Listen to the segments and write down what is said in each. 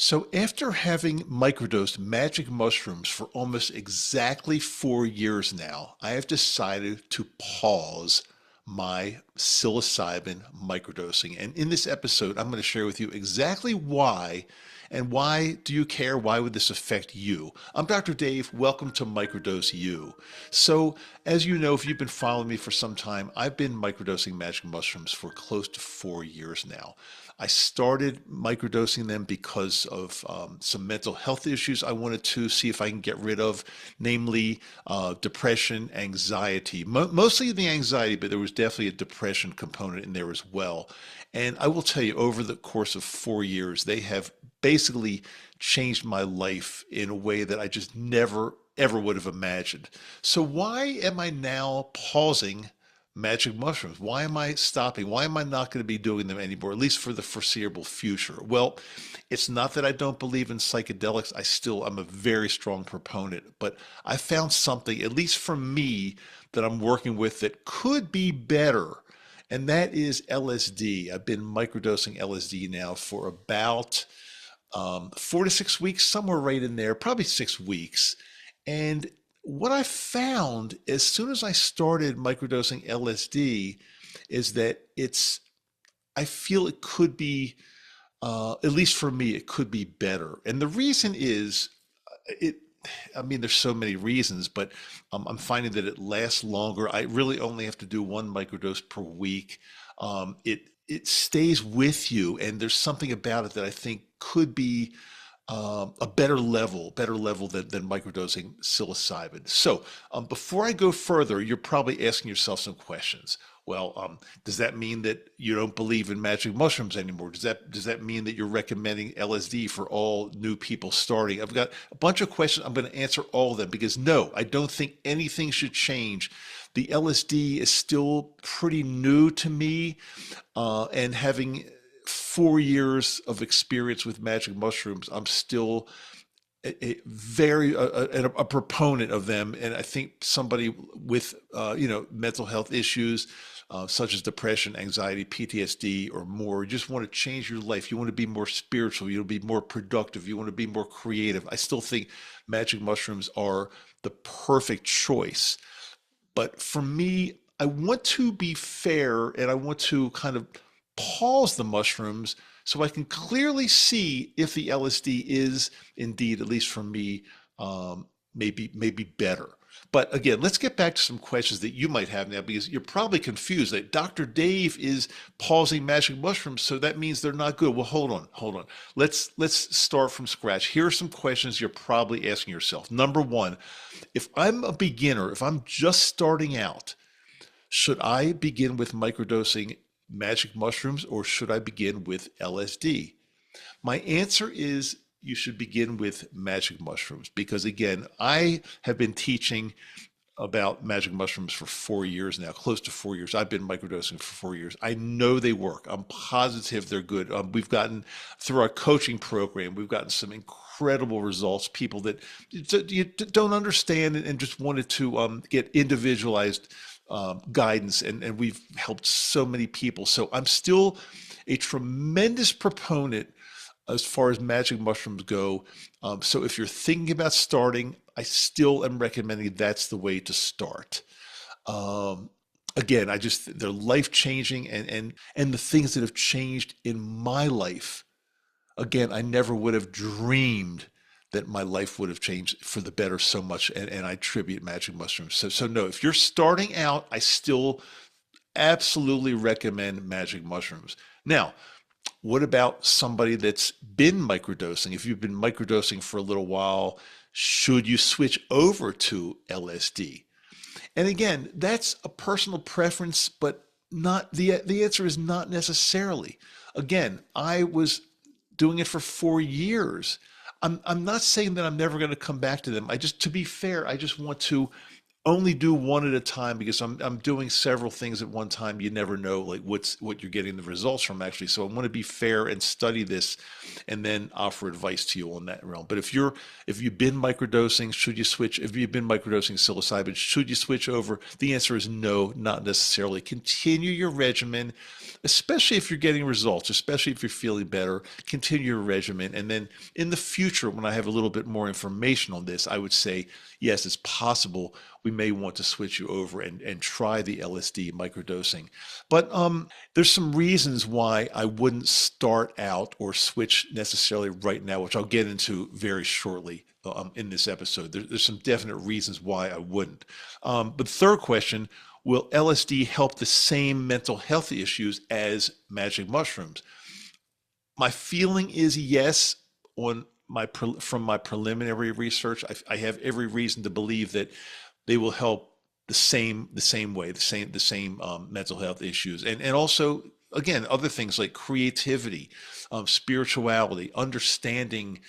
So after having microdosed magic mushrooms for almost exactly 4 years now, I have decided to pause my psilocybin microdosing. And in this episode, I'm going to share with you exactly why and why do you care? Why would this affect you? I'm Dr. Dave. Welcome to Microdose U. So, as you know, if you've been following me for some time, I've been microdosing magic mushrooms for close to 4 years now. I started microdosing them because of some mental health issues I wanted to see if I can get rid of, namely depression, anxiety, mostly the anxiety, but there was definitely a depression component in there as well. And I will tell you, over the course of 4 years, they have basically changed my life in a way that I just never, ever would have imagined. So, why am I now pausing magic mushrooms? Why am I stopping? Why am I not going to be doing them anymore, at least for the foreseeable future? Well, it's not that I don't believe in psychedelics. I'm a very strong proponent, but I found something, at least for me, that I'm working with that could be better. And that is LSD. I've been microdosing LSD now for about 4 to 6 weeks, somewhere right in there, probably 6 weeks. And what I found as soon as I started microdosing LSD is that I feel it could be, at least for me, it could be better. And the reason is, it, I mean, there's so many reasons, but I'm finding that it lasts longer. I really only have to do one microdose per week. It stays with you, and there's something about it that I think could be a better level than microdosing psilocybin. So, before I go further, you're probably asking yourself some questions. Well, does that mean that you don't believe in magic mushrooms anymore? Does that mean that you're recommending LSD for all new people starting? I've got a bunch of questions. I'm going to answer all of them because no, I don't think anything should change. The LSD is still pretty new to me, and having 4 years of experience with magic mushrooms, I'm still a proponent of them, and I think somebody with mental health issues such as depression, anxiety, PTSD, or more, you just want to change your life. You want to be more spiritual. You want to be more productive. You want to be more creative. I still think magic mushrooms are the perfect choice. But for me, I want to be fair and I want to kind of pause the mushrooms so I can clearly see if the LSD is indeed, at least for me, maybe better. But again, let's get back to some questions that you might have now because you're probably confused that Dr. Dave is pausing magic mushrooms, so that means they're not good. Well, hold on. Let's start from scratch. Here are some questions you're probably asking yourself. Number one, if I'm a beginner, if I'm just starting out, should I begin with microdosing magic mushrooms or should I begin with LSD? My answer is you should begin with magic mushrooms because, again, I have been teaching about magic mushrooms for 4 years now, close to 4 years. I've been microdosing for 4 years. I know they work. I'm positive they're good. We've gotten through our coaching program, we've gotten some incredible results. People that you don't understand and just wanted to get individualized guidance, and we've helped so many people. So I'm still a tremendous proponent as far as magic mushrooms go. So if you're thinking about starting, I still am recommending that's the way to start. Um, Again, they're life changing, and the things that have changed in my life. Again, I never would have dreamed that my life would have changed for the better so much, and I attribute magic mushrooms. So no, if you're starting out, I still absolutely recommend magic mushrooms. Now, what about somebody that's been microdosing? If you've been microdosing for a little while, should you switch over to LSD? And again, that's a personal preference, but not the answer is not necessarily. Again, I was doing it for 4 years. I'm not saying that I'm never going to come back to them. To be fair, I just want to only do one at a time because I'm doing several things at one time. You never know like what you're getting the results from actually. So I want to be fair and study this and then offer advice to you on that realm. But if you've been microdosing, should you switch? If you've been microdosing psilocybin, should you switch over? The answer is no, not necessarily. Continue your regimen, especially if you're getting results, especially if you're feeling better. Continue your regimen, and then in the future, when I have a little bit more information on this, I would say yes, it's possible we may want to switch you over and try the LSD microdosing. But there's some reasons why I wouldn't start out or switch necessarily right now, which I'll get into very shortly in this episode. There's some definite reasons why I wouldn't. But third question, will LSD help the same mental health issues as magic mushrooms? My feeling is yes. On my from my preliminary research, I have every reason to believe that they will help the same way, the same mental health issues, and also again other things like creativity, spirituality, understanding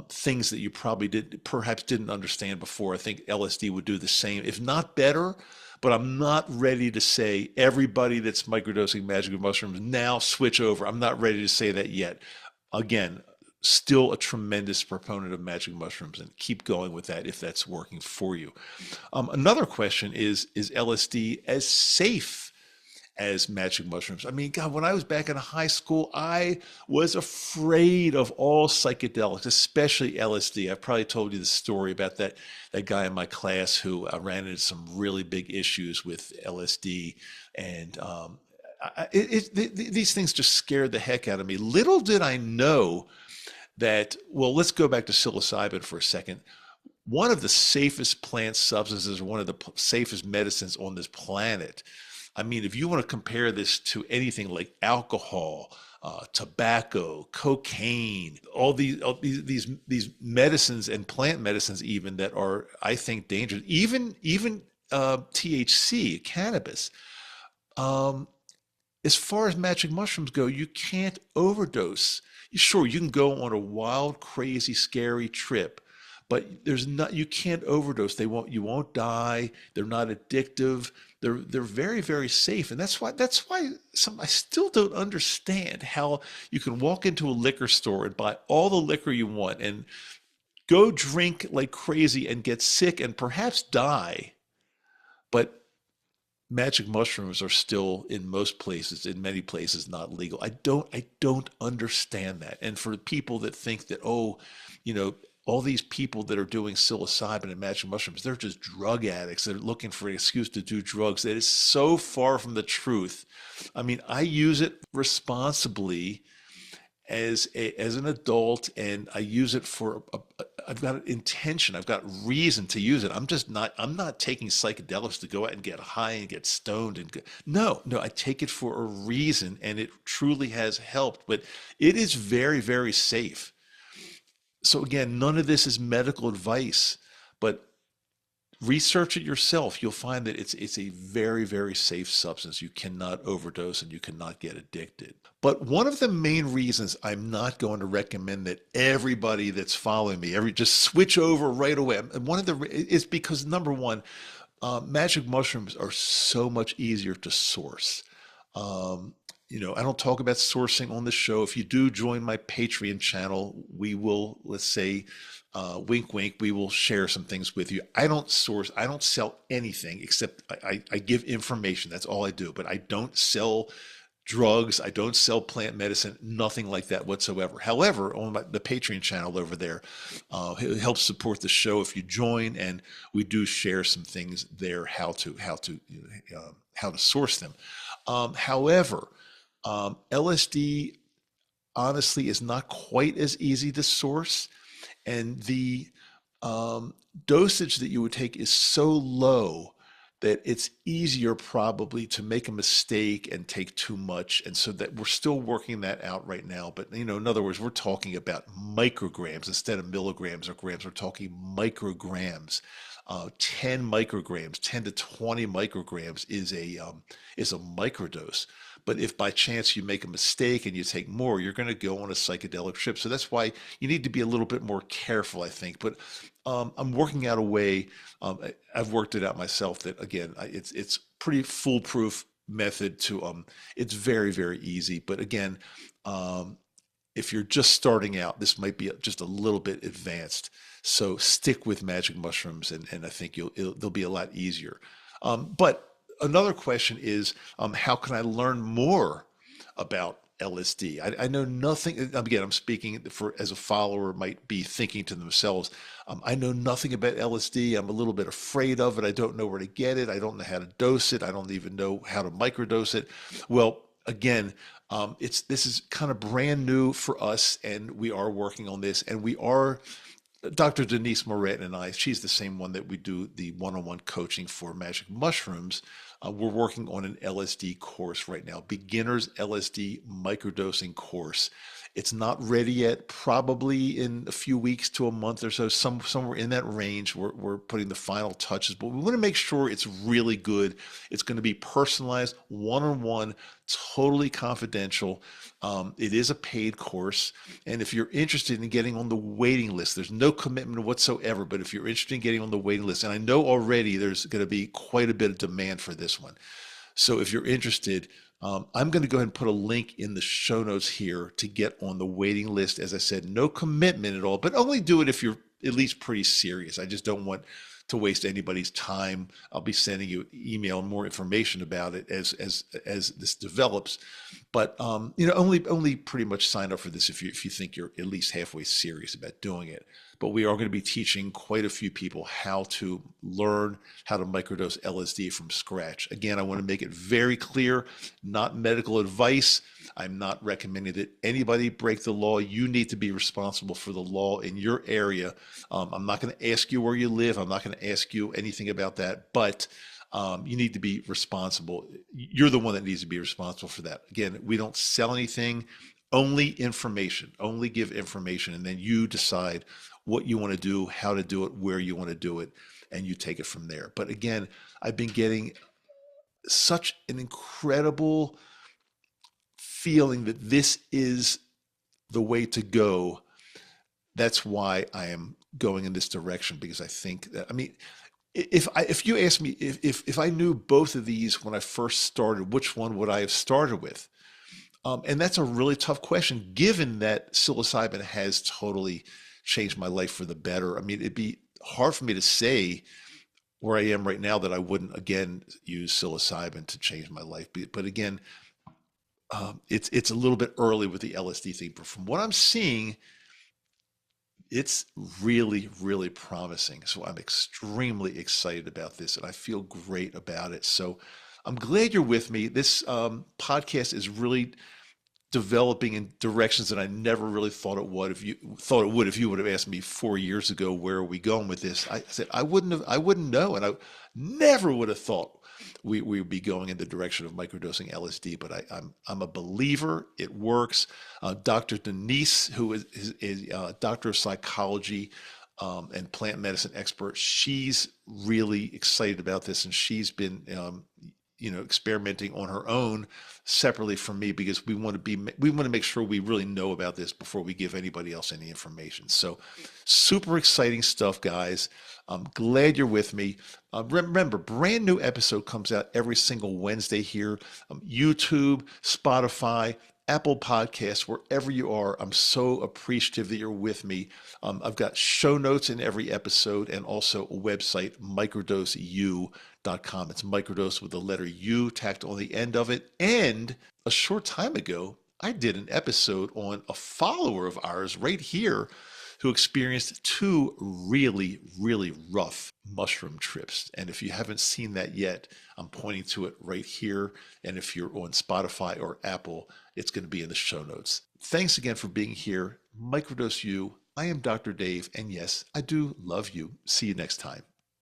things that you probably perhaps didn't understand before. I think LSD would do the same, if not better. But I'm not ready to say everybody that's microdosing magic mushrooms now switch over. I'm not ready to say that yet. Again, still a tremendous proponent of magic mushrooms and keep going with that if that's working for you. Another question is LSD as safe as magic mushrooms? I mean, God, when I was back in high school, I was afraid of all psychedelics, especially LSD. I've probably told you the story about that guy in my class who ran into some really big issues with LSD, and these things just scared the heck out of me. Little did I know that, well, let's go back to psilocybin for a second. One of the safest plant substances, one of the safest medicines on this planet. I mean, if you want to compare this to anything like alcohol, tobacco, cocaine, all these medicines and plant medicines even that are, I think, dangerous, even THC, cannabis. Um, as far as magic mushrooms go, you can't overdose. Sure, you can go on a wild, crazy, scary trip, but there's not you can't overdose. You won't die. They're not addictive. They're very, very safe. And that's why I still don't understand how you can walk into a liquor store and buy all the liquor you want and go drink like crazy and get sick and perhaps die, but magic mushrooms are still in many places not legal. I don't understand that. And for people that think that, oh, you know, all these people that are doing psilocybin and magic mushrooms, they're just drug addicts. They're looking for an excuse to do drugs. That is so far from the truth. I mean, I use it responsibly as an adult, and I use it for I've got intention, I've got reason to use it. I'm not taking psychedelics to go out and get high and get stoned no, I take it for a reason, and it truly has helped. But it is very, very safe. So again, none of this is medical advice, but research it yourself. You'll find that it's a very, very safe substance. You cannot overdose and you cannot get addicted. But one of the main reasons I'm not going to recommend that everybody that's following me just switch over right away. And one of the is because number one, magic mushrooms are so much easier to source. Um, I don't talk about sourcing on the show. If you do join my Patreon channel, we will, let's say, wink, wink, we will share some things with you. I don't sell anything except I give information. That's all I do. But I don't sell drugs. I don't sell plant medicine, nothing like that whatsoever. However, on the Patreon channel over there, it helps support the show if you join, and we do share some things there, how to source them. However, LSD honestly is not quite as easy to source, and the dosage that you would take is so low that it's easier probably to make a mistake and take too much. And so that we're still working that out right now. But, in other words, we're talking about micrograms instead of milligrams or grams. We're talking micrograms. 10 micrograms, 10 to 20 micrograms is a microdose. But if by chance you make a mistake and you take more, you're going to go on a psychedelic trip. So that's why you need to be a little bit more careful, I think. But I'm working out a way. I've worked it out myself that again, it's pretty foolproof method to it's very, very easy. But again, um, if you're just starting out, this might be just a little bit advanced. So stick with magic mushrooms, and I think they'll be a lot easier. But another question is, how can I learn more about LSD? I know nothing. Again, I'm speaking for as a follower might be thinking to themselves, I know nothing about LSD. I'm a little bit afraid of it. I don't know where to get it. I don't know how to dose it. I don't even know how to microdose it. Well, again, it's this is kind of brand new for us, and we are working on this, and we are Dr. Denise Moret and I, she's the same one that we do the one-on-one coaching for magic mushrooms. We're working on an LSD course right now, beginner's LSD microdosing course. It's not ready yet, probably in a few weeks to a month or so, somewhere in that range. We're putting the final touches, but we want to make sure it's really good. It's going to be personalized, one-on-one, totally confidential. It is a paid course. And if you're interested in getting on the waiting list, there's no commitment whatsoever. But if you're interested in getting on the waiting list, and I know already there's going to be quite a bit of demand for this one. So if you're interested, I'm going to go ahead and put a link in the show notes here to get on the waiting list. As I said, no commitment at all, but only do it if you're at least pretty serious. I just don't want to waste anybody's time. I'll be sending you email and more information about it as this develops. But only pretty much sign up for this if you think you're at least halfway serious about doing it. But we are going to be teaching quite a few people how to learn how to microdose LSD from scratch. Again, I want to make it very clear, not medical advice. I'm not recommending that anybody break the law. You need to be responsible for the law in your area. I'm not going to ask you where you live. I'm not going to ask you anything about that, but you need to be responsible. You're the one that needs to be responsible for that. Again, we don't sell anything, only information, only give information, and then you decide what you want to do, how to do it, where you want to do it, and you take it from there. But again, I've been getting such an incredible feeling that this is the way to go. That's why I am going in this direction, because I think that, I mean, if you ask me if I knew both of these when I first started, which one would I have started with? And that's a really tough question, given that psilocybin has totally changed my life for the better. I mean, it'd be hard for me to say where I am right now that I wouldn't again use psilocybin to change my life. But again, it's a little bit early with the LSD thing. But from what I'm seeing, it's really, really promising. So I'm extremely excited about this, and I feel great about it. So I'm glad you're with me. This podcast is really developing in directions that I never really thought it would. If you would have asked me 4 years ago, where are we going with this? I said I wouldn't know, and I never would have thought we would be going in the direction of microdosing LSD. But I'm a believer. It works. Dr. Denise, who is a doctor of psychology and plant medicine expert, she's really excited about this, and she's been experimenting on her own separately from me, because we want to make sure we really know about this before we give anybody else any information. So super exciting stuff, guys. I'm glad you're with me. Remember, brand new episode comes out every single Wednesday here. YouTube, Spotify, Apple Podcasts, wherever you are. I'm so appreciative that you're with me. I've got show notes in every episode, and also a website, microdoseu.com. It's microdose with the letter U tacked on the end of it. And a short time ago, I did an episode on a follower of ours right here who experienced 2 really, really rough mushroom trips. And if you haven't seen that yet, I'm pointing to it right here. And if you're on Spotify or Apple, it's going to be in the show notes. Thanks again for being here. Microdose U. I am Dr. Dave, and yes, I do love you. See you next time.